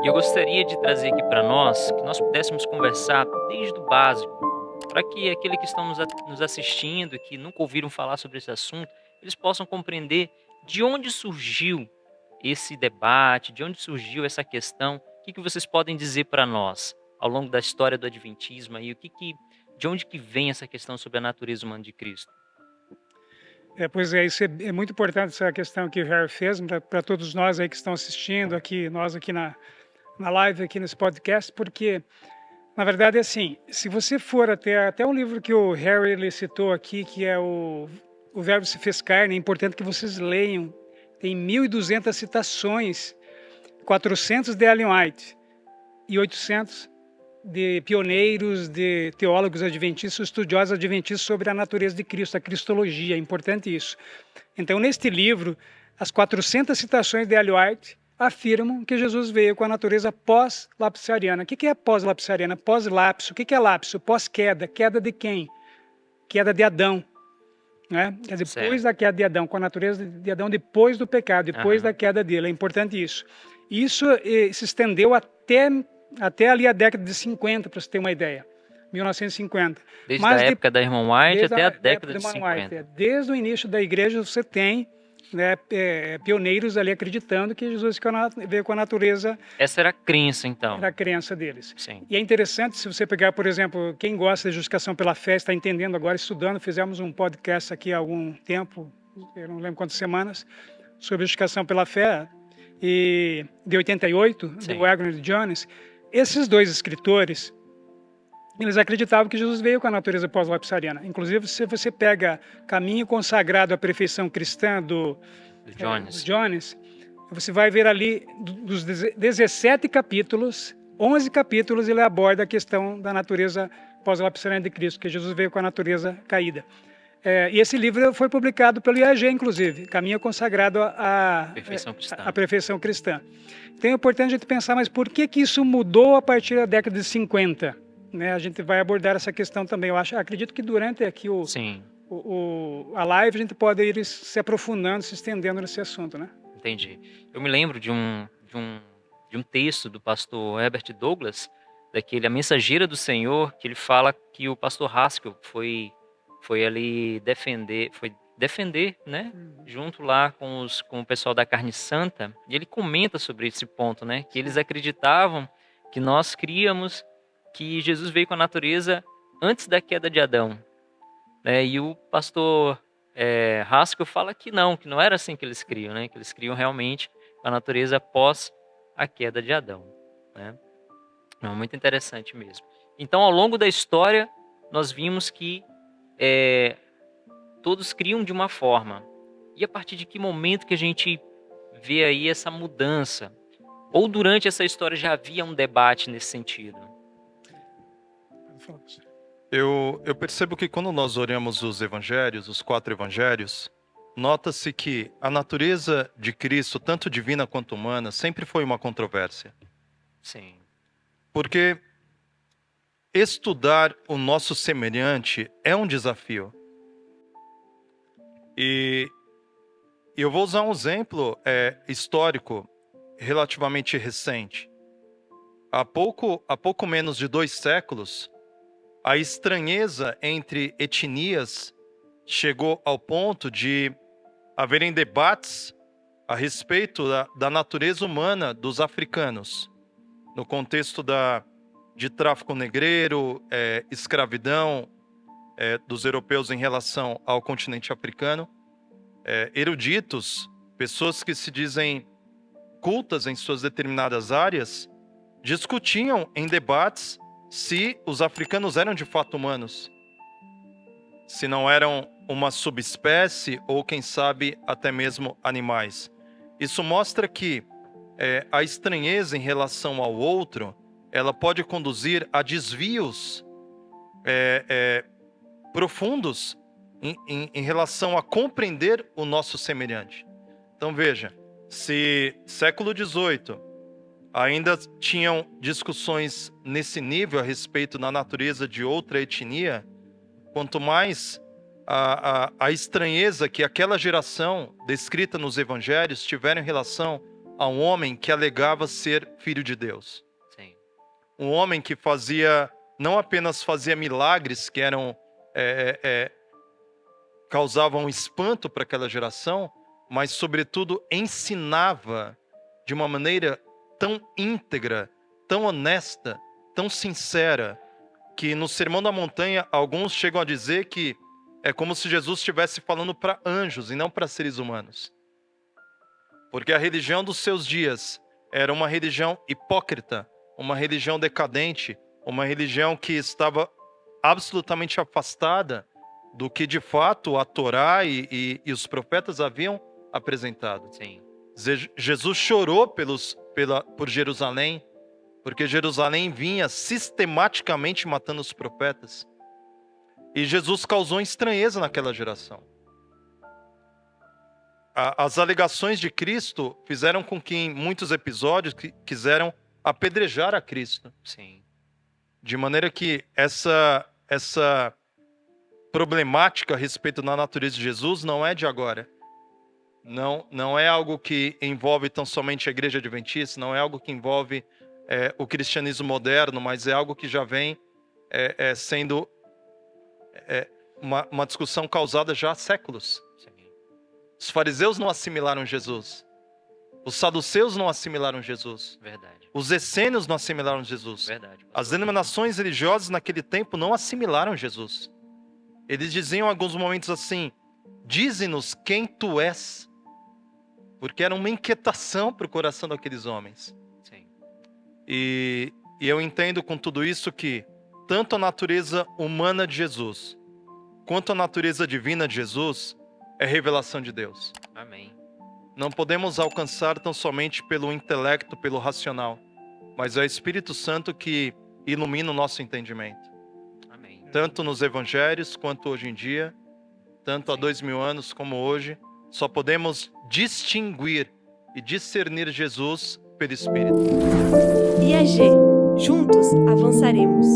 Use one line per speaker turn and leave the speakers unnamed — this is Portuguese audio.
E eu gostaria de trazer aqui para nós, que nós pudéssemos conversar desde o básico, para que aquele que estão nos assistindo e que nunca ouviram falar sobre esse assunto, eles possam compreender de onde surgiu esse debate, de onde surgiu essa questão. O que vocês podem dizer para nós ao longo da história do Adventismo aí? De onde que vem essa questão sobre a natureza humana de Cristo?
Pois é, isso é muito importante, essa questão que o Harry fez, para todos nós aí que estão assistindo, nós aqui na live, aqui nesse podcast, porque, na verdade, é assim, se você for até um livro que o Harry ele citou aqui, que é o Verbo se fez carne, é importante que vocês leiam, tem 1.200 citações, 400 de Ellen White e 800 de pioneiros, de teólogos adventistas, estudiosos adventistas sobre a natureza de Cristo, a cristologia, é importante isso. Então, neste livro, as 400 citações de Ellen White afirmam que Jesus veio com a natureza pós-lapsariana. O que é pós-lapsariana? Pós-lapso. O que é lapso? Pós-queda. Queda de quem? Queda de Adão. Né? Depois da queda de Adão, com a natureza de Adão, depois do pecado, depois da queda dele. É importante isso. Isso se estendeu até ali a década de 50, para você ter uma ideia. 1950.
Desde a época da irmã White até a década de 50.
White, desde o início da igreja você tem, né, pioneiros ali acreditando que Jesus veio com a natureza.
Essa era a crença, então.
Era a crença deles.
Sim.
E é interessante, se você pegar, por exemplo, quem gosta de justificação pela fé, está entendendo agora, estudando, fizemos um podcast aqui há algum tempo, eu não lembro quantas semanas, sobre justificação pela fé, e de 88, Sim. do Wagner e Jones. Esses dois escritores, eles acreditavam que Jesus veio com a natureza pós-lapsariana. Inclusive, se você pega Caminho Consagrado à Perfeição Cristã do Jones, você vai ver ali, dos 17 capítulos, 11 capítulos, ele aborda a questão da natureza pós-lapsariana de Cristo, que Jesus veio com a natureza caída. E esse livro foi publicado pelo IAG, inclusive, Caminho Consagrado à Perfeição Cristã. Então é importante a gente pensar, mas por que isso mudou a partir da década de 50? Né? A gente vai abordar essa questão também. Acredito que durante aqui a live a gente pode ir se aprofundando, se estendendo nesse assunto, né?
Entendi. Eu me lembro de um texto do pastor Herbert Douglas, daquele A Mensageira do Senhor, que ele fala que o pastor Haskell foi ali defender, né, junto lá com o pessoal da Carne Santa, e ele comenta sobre esse ponto, né, que eles acreditavam que nós críamos que Jesus veio com a natureza antes da queda de Adão, né, e o pastor Haskell fala que não era assim que eles criam, né, que eles criam realmente a natureza após a queda de Adão, né. Não, muito interessante mesmo. Então, ao longo da história, nós vimos que todos criam de uma forma. E a partir de que momento que a gente vê aí essa mudança? Ou durante essa história já havia um debate nesse sentido?
Eu percebo que quando nós olhamos os evangelhos, os 4 evangelhos, nota-se que a natureza de Cristo, tanto divina quanto humana, sempre foi uma controvérsia.
Sim.
Porque estudar o nosso semelhante é um desafio. E eu vou usar um exemplo histórico relativamente recente. Há pouco menos de 2 séculos, a estranheza entre etnias chegou ao ponto de haverem debates a respeito da natureza humana dos africanos, no contexto de tráfico negreiro, escravidão dos europeus em relação ao continente africano. Eruditos, pessoas que se dizem cultas em suas determinadas áreas, discutiam em debates se os africanos eram de fato humanos, se não eram uma subespécie ou, quem sabe, até mesmo animais. Isso mostra que a estranheza em relação ao outro, ela pode conduzir a desvios profundos em relação a compreender o nosso semelhante. Então veja, se século XVIII ainda tinham discussões nesse nível a respeito da natureza de outra etnia, quanto mais a estranheza que aquela geração descrita nos evangelhos tiveram em relação a um homem que alegava ser filho de Deus.
Sim.
Um homem que não apenas fazia milagres que eram causavam espanto para aquela geração, mas sobretudo ensinava de uma maneira tão íntegra, tão honesta, tão sincera, que no Sermão da Montanha alguns chegam a dizer que é como se Jesus estivesse falando para anjos e não para seres humanos. Porque a religião dos seus dias era uma religião hipócrita, uma religião decadente, uma religião que estava absolutamente afastada do que de fato a Torá e os profetas haviam apresentado.
Sim.
Jesus chorou por Jerusalém, porque Jerusalém vinha sistematicamente matando os profetas. E Jesus causou estranheza naquela geração. As alegações de Cristo fizeram com que em muitos episódios quiseram apedrejar a Cristo.
Sim.
De maneira que essa problemática a respeito da natureza de Jesus não é de agora. Não é algo que envolve tão somente a igreja adventista, não é algo que envolve o cristianismo moderno, mas é algo que já vem sendo uma discussão causada já há séculos.
Sim.
Os fariseus não assimilaram Jesus. Os saduceus não assimilaram Jesus.
Verdade.
Os essênios não assimilaram Jesus.
Verdade.
As denominações religiosas naquele tempo não assimilaram Jesus. Eles diziam em alguns momentos assim: dize-nos quem tu és. Porque era uma inquietação para o coração daqueles homens.
Sim.
E eu entendo com tudo isso que tanto a natureza humana de Jesus, quanto a natureza divina de Jesus, é revelação de Deus.
Amém.
Não podemos alcançar tão somente pelo intelecto, pelo racional, mas é o Espírito Santo que ilumina o nosso entendimento.
Amém.
Tanto nos evangelhos, quanto hoje em dia, tanto há 2000 anos como hoje, só podemos distinguir e discernir Jesus pelo Espírito.
IAG. Juntos avançaremos.